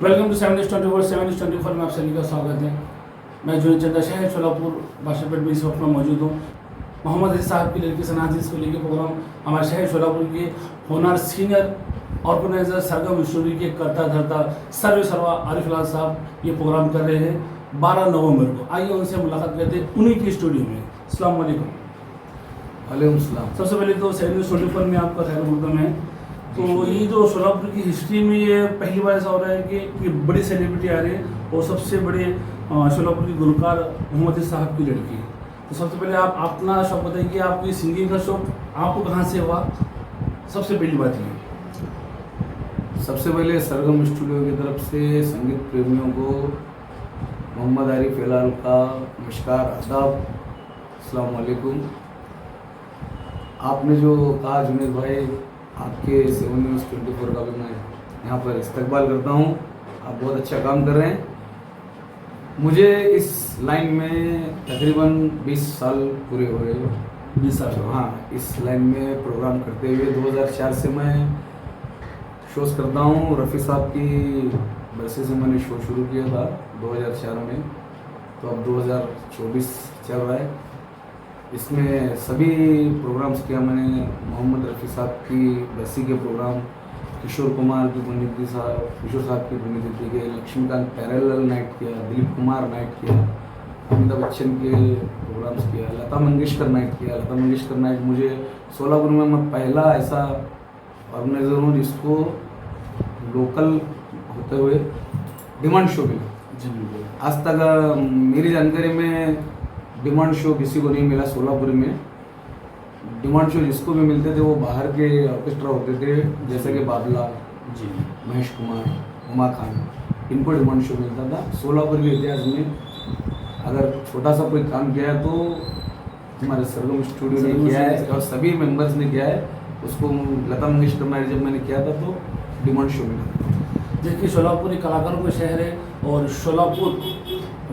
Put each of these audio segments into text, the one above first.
Welcome to 724 में आप सभी का स्वागत है। मैं जो चंदा शहर शोलापुर बाशापेट में इस वक्त में मौजूद हूँ। मोहम्मद अजीज साहब की लड़की सनाजीज को लेकर प्रोग्राम हमारे शहर शोलापुर के होनार सीनियर ऑर्गेनाइजर सरगम स्टोरी के करता धरता सर्वा आरिफ लाल साहब ये प्रोग्राम कर रहे हैं 12 नवंबर को। आइए उनसे मुलाकात करते हैं उन्हीं की स्टूडियो में। अस्सलाम वालेकुम। वालेकुम सलाम। सबसे पहले तो 724 में आपका खैर मकदम है। तो ये जो शोलापुर की हिस्ट्री में ये पहली बार ऐसा हो रहा है कि बड़ी सेलिब्रिटी आ रहे हैं और सबसे बड़े शोलापुर की गुलकार मोहम्मद अजीज साहब की लड़की है। तो सबसे पहले आप अपना शौक बताइए कि आपको ये सिंगिंग का शौक आपको कहाँ से हुआ? सबसे पहली बात ये। सबसे पहले सरगम स्टूडियो की तरफ से संगीत प्रेमियों को मोहम्मद आरिफ लाल का नमस्कार, आदाब, अस्सलाम वालेकुम। आपने जो कहा जुनेद भाई, आपके 724 का भी मैं यहाँ पर इस्तकबाल करता हूँ। आप बहुत अच्छा काम कर रहे हैं। मुझे इस लाइन में तकरीबन 20 साल पूरे हुए। 20 साल? हाँ, इस लाइन में प्रोग्राम करते हुए 2004 से मैं शोज़ करता हूँ। रफ़ी साहब की बरसे से मैंने शो शुरू किया था 2004 में, तो अब 2024 चल रहा है। इसमें सभी प्रोग्राम्स किया मैंने। मोहम्मद रफ़ी साहब की बरसी के प्रोग्राम, किशोर कुमार की पुण्यतिथि साहब, किशोर साहब की पुण्यतिथि के, लक्ष्मीकांत पैरेलल नाइट किया, दिलीप कुमार नाइट किया, अमिताभ बच्चन के प्रोग्राम्स किया, लता मंगेशकर नाइट किया। लता मंगेशकर नाइट मुझे सोलापुर में मैं पहला ऐसा ऑर्गेनाइज़र हूँ जिसको लोकल होते हुए डिमांड शो मिला। आज तक मेरी जानकारी में डिमांड शो किसी को नहीं मिला सोलापुर में। डिमांड शो जिसको भी मिलते थे वो बाहर के ऑर्केस्ट्रा होते थे, जैसे कि बाबला जी, महेश कुमार, हुमा खान, इनको डिमांड शो मिलता था। सोलापुर के इतिहास में अगर छोटा सा कोई काम किया है तो हमारे सरगम स्टूडियो ने किया है और सभी मेंबर्स ने किया है। उसको लता मंगेशकर नाइट जब मैंने किया था तो डिमांड शो मिला। देखिए, शोलापुर एक कलाकारों का शहर है और शोलापुर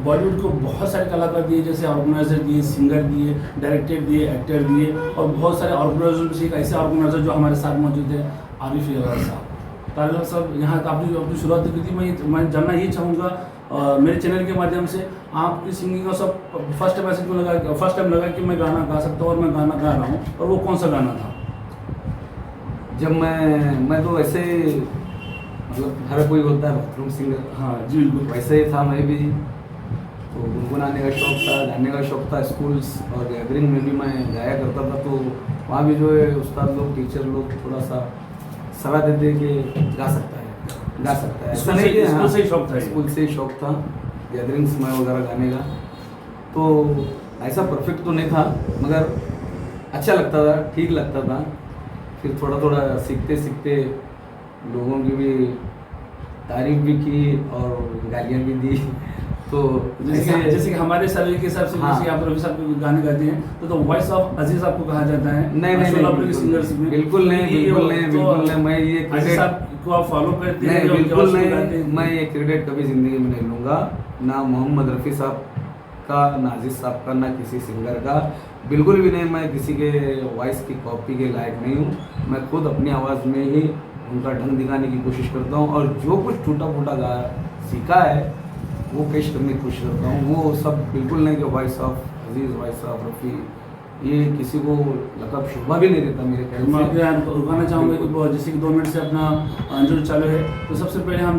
बॉलीवुड को बहुत सारे कलाकार दिए, जैसे ऑर्गेनाइजर दिए, सिंगर दिए, डायरेक्टर दिए, एक्टर दिए, और बहुत सारे ऑर्गेनाइजर में से एक ऐसे ऑर्गेनाइजर जो हमारे साथ मौजूद है, आरिफ लाल साहब। आरिफ साहब, यहाँ आपने जो अपनी शुरुआत की थी, मैं जानना ये चाहूँगा मेरे चैनल के माध्यम से, आपकी सिंगिंग का सब फर्स्ट टाइम लगा कि मैं गाना गा सकता हूँ और मैं गाना गा रहा हूँ, और वो कौन सा गाना था? जब मैं तो ऐसे मतलब हर कोई होता है बाथरूम सिंगर, हाँ जी बिल्कुल, वैसे ही था मैं भी। तो गुनगुनाने का शौक था, गाने का शौक था। स्कूल्स और गैदरिंग में भी मैं गाया करता था। तो वहाँ भी जो है उस्ताद लोग, टीचर लोग थोड़ा सा सलाह देते कि गा सकता है। ऐसा नहीं कि स्कूल से ही शौक था? स्कूल से ही शौक था गैदरिंग्स में वगैरह गाने का। तो ऐसा परफेक्ट तो नहीं था, मगर अच्छा लगता था, ठीक लगता था। फिर थोड़ा थोड़ा सीखते सीखते लोगों की भी तारीफ भी की और गालियाँ भी दी। तो जैसे कि हमारे सर्वे के हिसाब से, जैसे आप रवि साहब के गाने गाते हैं तो वॉइस ऑफ अजीज आपको कहा जाता है। नहीं, शोलापुर के सिंगर्स में बिल्कुल नहीं। मैं ये अजीज साहब को आप फॉलो करते हैं? नहीं, बिल्कुल नहीं। मैं ये क्रेडिट कभी जिंदगी में नहीं लूँगा, ना मोहम्मद रफ़ी साहब का, ना अजीज साहब का, ना किसी सिंगर का, बिल्कुल भी नहीं। मैं किसी के वॉइस की कॉपी के लायक नहीं हूँ। मैं खुद अपनी आवाज़ में ही उनका ढंग दिखाने की कोशिश करता हूँ, और जो कुछ टूटा फूटा सीखा है वो पेश करने की कोशिश करता हूँ। वो सब बिल्कुल नहीं कि voice of Aziz, voice of Rafi, ये किसी को लकब शोभा भी नहीं देता मेरे ख्याल मैं आपके यहाँ रुकाना चाहूँगा कि जैसे कि 2 मिनट से अपना अंजुल चालू है। तो सबसे पहले हम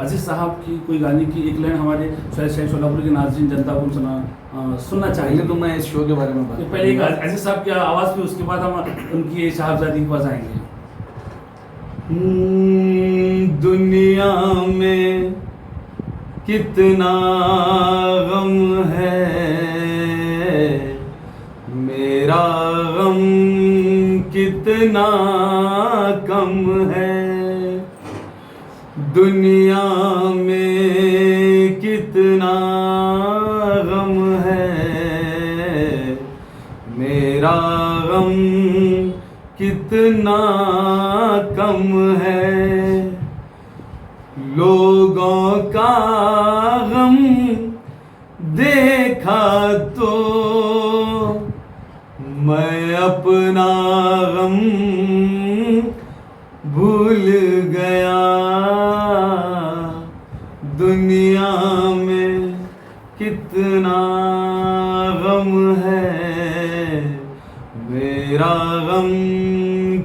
अजीज साहब की कोई गाने की एक लाइन हमारे शहर शोलापुर के नाज़रीन जनता को सुनना चाहिए। तो मैं इस शो के बारे में बात पहले एक अजीज साहब की आवाज़ पे, उसके बाद हम उनकी साहबजादी के पास आएंगे। दुनिया में कितना गम है, मेरा गम कितना कम है। दुनिया में कितना गम है, मेरा गम कितना कम है। लोगों का गम देखा तो मैं अपना गम भूल गया। कितना गम है, मेरा गम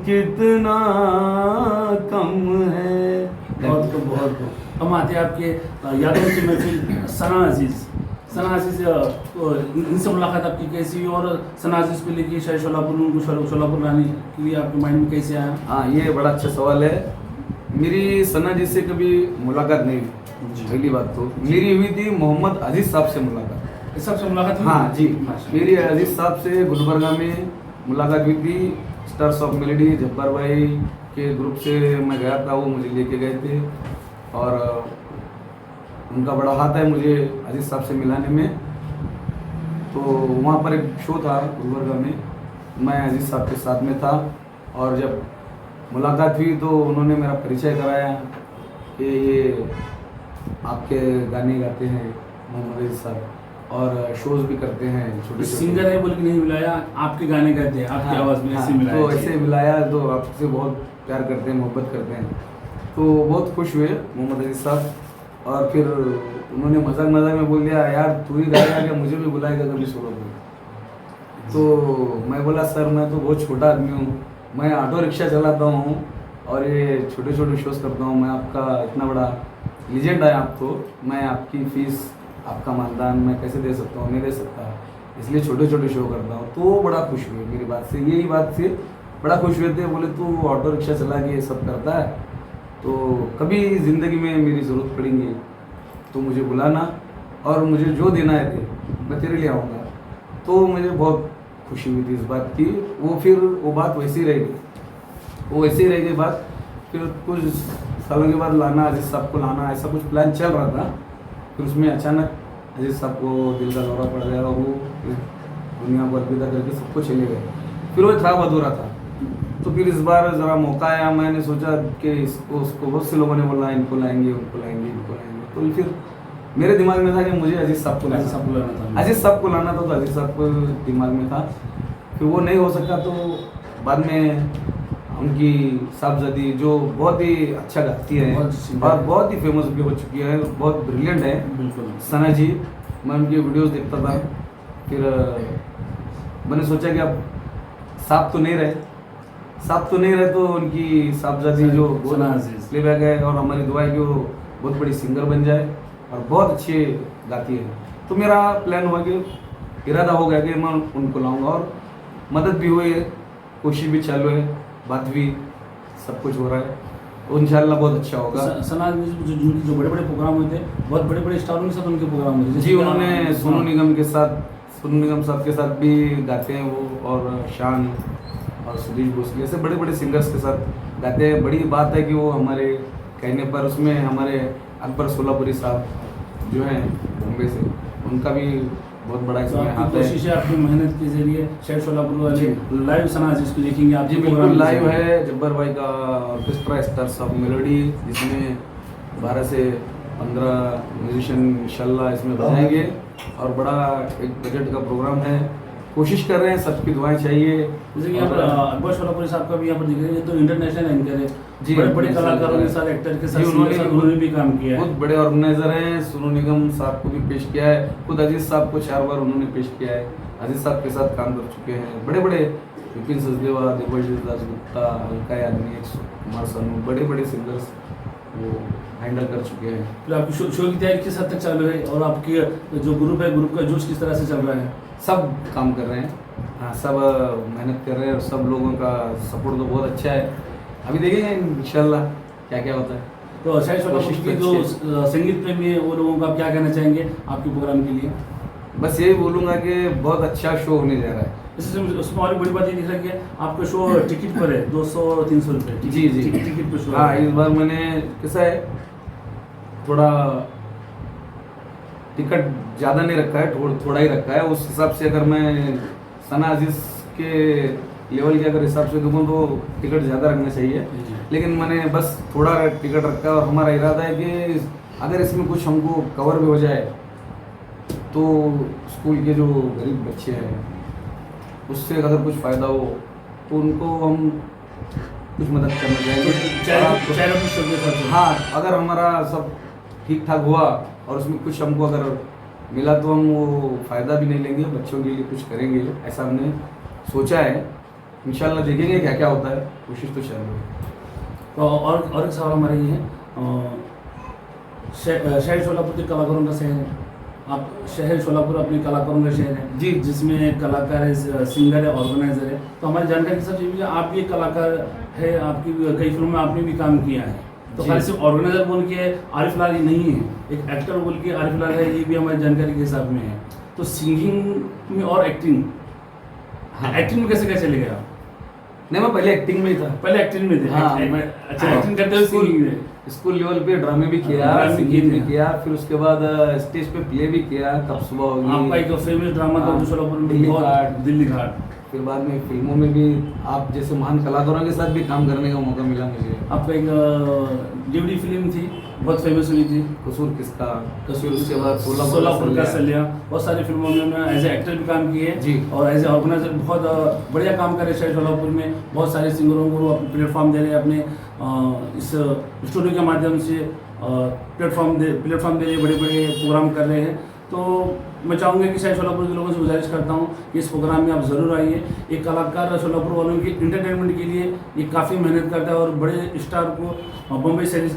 कितना कम है। बहुत हम आते हैं आपके यादों की महफिल सना अजीज। सना अजीज, इनसे मुलाकात आपकी कैसी हुई और सना अजीज को लेके शायद शोलापुर, उनको शोलापुर लाने के लिए आपके माइंड में कैसे आया? हाँ, ये बड़ा अच्छा सवाल है। मेरी सना जी से कभी मुलाकात नहीं हुई। पहली बात तो मेरी हुई थी मोहम्मद अजीज साहब से मुलाकात। इस सबसे मुलाकात हुई? हाँ जी, माशाल्लाह। मेरी अजीज साहब से गुलबर्गा में मुलाकात हुई थी। स्टार्स ऑफ मेलोडी जब्बार भाई के ग्रुप से मैं गया था, वो मुझे लेके गए थे और उनका बड़ा हाथ है मुझे अजीज साहब से मिलाने में। तो वहाँ पर एक शो था गुलबर्गा में, मैं अजीज साहब के साथ में था और जब मुलाकात हुई तो उन्होंने मेरा परिचय कराया कि ये आपके गाने गाते हैं मोहम्मद अजीज साहब और शोज भी करते हैं छोटे छोटे। सिंगर है बोल के नहीं मिलाया, आपके गाने गाते हैं, आपकी आवाज़ में ऐसे मिलाया। तो ऐसे मिलाया तो आपसे बहुत प्यार करते हैं, मोहब्बत करते हैं। तो बहुत खुश हुए मोहम्मद अजीज साहब और फिर उन्होंने मजाक मजाक में बोल दिया, यार तू ही गाएगा क्या, मुझे भी बुलाएगा कभी सोलो पे। तो मैं बोला सर मैं तो बहुत छोटा आदमी हूँ, मैं ऑटो रिक्शा चलाता हूँ और ये छोटे छोटे शोज करता हूँ, मैं आपका इतना बड़ा लीजेंड है आप, तो मैं आपकी फीस आपका मानदान मैं कैसे दे सकता हूँ, नहीं दे सकता, इसलिए छोटे छोटे शो करता हूँ। तो वो बड़ा खुश हुए मेरी बात से, यही बात से बड़ा खुश हुए थे। बोले तू ऑटो रिक्शा चला के ये सब करता है तो कभी ज़िंदगी में मेरी ज़रूरत पड़ेगी तो मुझे बुलाना और मुझे जो देना है दे, मैं तेरे लिए आऊँगा। तो मुझे बहुत खुशी हुई थी इस बात की। वो फिर वो बात वैसी ही रह गई, वो वैसे ही रह गई बात। फिर कुछ सालों के बाद लाना, अजीज साहब को लाना, ऐसा कुछ प्लान चल रहा था। फिर उसमें अचानक अजीज साहब को दिल का दौरा पड़ गया और वो दुनिया को अलविदा करके सबको चले गए। फिर वो खराब अधूरा था। तो फिर इस बार ज़रा मौका आया, मैंने सोचा कि इसको उसको बहुत से लोगों ने बोला इनको लाएंगे उनको लाएंगे इनको लाएंगे। तो फिर मेरे दिमाग में था कि मुझे अजीज साहब को लाना था, अजीज साहब को लाना था, तो अजीज साहब को दिमाग में था। फिर वो नहीं हो सका तो बाद में उनकी साहबजादी जो बहुत ही अच्छा गाती है और बहुत ही फेमस भी हो चुकी है, बहुत ब्रिलियंट है बिल्कुल सना जी। मैं उनकी वीडियोस देखता था। फिर मैंने सोचा कि अब साहब तो नहीं रहे तो उनकी साहबजादी जो सना अजीज प्लेबैक है और हमारी दुआ है कि वो बहुत बड़ी सिंगर बन जाए और बहुत अच्छी गाती है। तो मेरा प्लान हुआ कि इरादा हो गया कि मैं उनको लाऊंगा और मदद भी हुई है, कोशिश भी चालू है, बात भी सब कुछ हो रहा है। तो इंशाल्लाह बहुत अच्छा होगा। सना जो बड़े बड़े प्रोग्राम होते हैं, बहुत बड़े बड़े स्टारों के साथ उनके प्रोग्राम होते हैं जी, उन्होंने सोनू निगम साहब के साथ भी गाते हैं वो, और शान और सुधीर भोसले ऐसे बड़े बड़े सिंगर्स के साथ गाते हैं। बड़ी बात है कि वो हमारे कहने पर उसमें हमारे अकबर सोलापुरी साहब जो हैं बॉम्बे से, उनका भी बहुत बड़ा तो इसमें आपकी हाथ है। कोशिश है, आपकी मेहनत के जरिए शायद शोलापुर वाले लाइव सना अजीज को देखेंगे आप जी बिल्कुल लाइव है। जब्बार भाई का ऑर्केस्ट्रा स्टार्स ऑफ मेलोडी, जिसमें 12 से 15 म्यूजिशियन इंशाल्लाह इसमें बजाएंगे और बड़ा एक बजट का प्रोग्राम है। कोशिश कर रहे हैं, सबकी दुआएं चाहिए। जैसे कि यहाँ पर अकबर शोलापुरी साहब का भी यहाँ पर दिख रहे हैं, तो इंटरनेशनल एंकर है जी, बड़े बड़े इंटरनेशनल कलाकारों के है। साथ, एक्टर के जी, साथ, उन्होंने भी काम किया है। बहुत बड़े ऑर्गेनाइजर हैं। सोनू निगम साहब को भी पेश किया है, खुद अजीज साहब को 4 बार उन्होंने पेश किया है। अजीज साहब के साथ काम कर चुके हैं बड़े बड़े विपिन सचदेवा, देवाशीष दासगुप्ता, अलका याग्निक, कुमार सानू, बड़े बड़े सिंगर्स वो हैंडल कर चुके हैं। फिर आपकी शो की तैयारी किस हद तक चालू है और आपके जो ग्रुप है, ग्रुप का जोश किस तरह से चल रहा है? सब काम कर रहे हैं, हाँ सब मेहनत कर रहे हैं और सब लोगों का सपोर्ट तो बहुत अच्छा है। अभी देखेंगे इंशाल्लाह क्या क्या होता है। तो शायद शोलापुर के जो संगीत प्रेमी है वो लोगों को आप क्या कहना चाहेंगे आपके प्रोग्राम के लिए? बस यही बोलूँगा कि बहुत अच्छा शो होने जा रहा है। उसमें और बड़ी बात ये दिख रहा है कि आपका शो टिकट पर है 200-300 रुपये। जी टिकट पर शो। हाँ, इस बार मैंने कैसा है थोड़ा टिकट ज़्यादा नहीं रखा है, थोड़ा ही रखा है। उस हिसाब से अगर मैं सना अजीज के लेवल के अगर हिसाब से दूँ तो टिकट ज़्यादा रखना चाहिए, लेकिन मैंने बस थोड़ा टिकट रखा है और हमारा इरादा है कि अगर इसमें कुछ हमको कवर भी हो जाए तो स्कूल के जो गरीब बच्चे हैं उससे अगर कुछ फ़ायदा हो तो उनको हम कुछ मदद करना चाहेंगे। हाँ, अगर हमारा सब ठीक ठाक हुआ और उसमें कुछ हमको अगर मिला तो हम वो फ़ायदा भी नहीं लेंगे, बच्चों के लिए कुछ करेंगे, ऐसा हमने सोचा है। इंशाल्लाह देखेंगे क्या क्या होता है, कोशिश तो चालू है। तो और एक सवाल हमारा ये है, शहर सोलापुर के कलाकारों का शहर है, आप शहर सोलापुर अपने कलाकारों का शहर है जी। जिसमें कलाकार है, सिंगर है, ऑर्गेनाइजर है। तो हमारी जानकारी के हिसाब से भी आप भी एक कलाकार है, आपकी कई फिल्मों में आपने भी काम किया है। तो जी। खाली सिर्फ ऑर्गेनाइजर बोल के आरिफ लाल ही नहीं है, एक एक्टर बोल के आरिफ लाल है, ये भी हमारी जानकारी के हिसाब में है। तो सिंगिंग में और एक्टिंग, हाँ। एक्टिंग में कैसे कैसे चले गए आप? नहीं, मैं पहले एक्टिंग में ही था। पहले एक्टिंग में थे? हाँ, अच्छा, एक्टिंग करते हुए सिंगिंग में? स्कूल लेवल पे ड्रामे भी किया, ड्रामे सिंगिंग भी किए। किया, फिर उसके बाद स्टेज पे प्ले भी किया, कब सुबह होगी, आपका एक फेमस ड्रामा था हाँ, जो सोलापुर में दिल्ली बहुत, घाट। दिल्ली घाट। फिर बाद में फिल्मों में भी आप जैसे महान कलाकारों के साथ भी काम करने का मौका मिला मुझे। आपका एक डीवीडी फिल्म थी, बहुत फेमस हुई थी, कसूर किसका, कसूर उसके बाद सोलापुर का सलिया। बहुत सारी फिल्मों में उन्होंने एज ए एक्टर भी काम किए जी। और एज ए ऑर्गेनाइजर बहुत बढ़िया काम कर रहे शहर सोलापुर में। बहुत सारे सिंगरों को वो प्लेटफॉर्म दे रहे हैं, अपने इस स्टूडियो के माध्यम से प्लेटफॉर्म दे रहे, बड़े बड़े प्रोग्राम कर रहे हैं। तो मैं चाहूँगा कि शायद सोलापुर के लोगों से गुजारिश करता हूँ कि इस प्रोग्राम में आप ज़रूर आइए। एक कलाकार सोलापुर वालों के इंटरटेनमेंट के लिए ये काफ़ी मेहनत करता है और बड़े स्टार को बम्बई से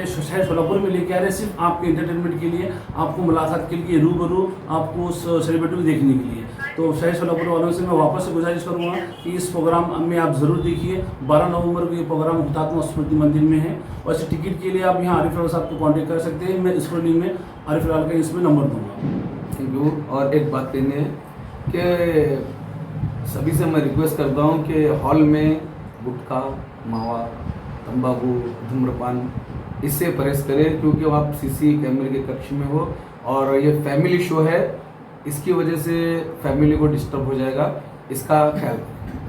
शायद सोलापुर में लेके आ रहे हैं सिर्फ आपके इंटरटेनमेंट के लिए, आपको मुलाकात के लिए, रूबरू आपको उस सेलिब्रिटी को देखने के लिए। तो शहर सोलापुर वालों से मैं वापस से गुजारिश करूँगा कि इस प्रोग्राम में आप ज़रूर देखिए। 12 नवंबर को ये प्रोग्राम हुतात्मा स्मृति मंदिर में है। और इस टिकट के लिए आप यहाँ आरिफ लाल साहब को कॉन्टेक्ट कर सकते हैं। मैं स्क्रीनिंग में आरिफ लाल का इसमें नंबर दूँगा। Thank you. और एक बात कहनी है कि सभी से मैं रिक्वेस्ट करता हूँ कि हॉल में गुटखा, मावा, तंबाकू, धूम्रपान इससे परहेज करें, क्योंकि आप सीसी कैमरे के कक्ष में हो और ये फैमिली शो है, इसकी वजह से फैमिली को डिस्टर्ब हो जाएगा, इसका ख्याल रखें।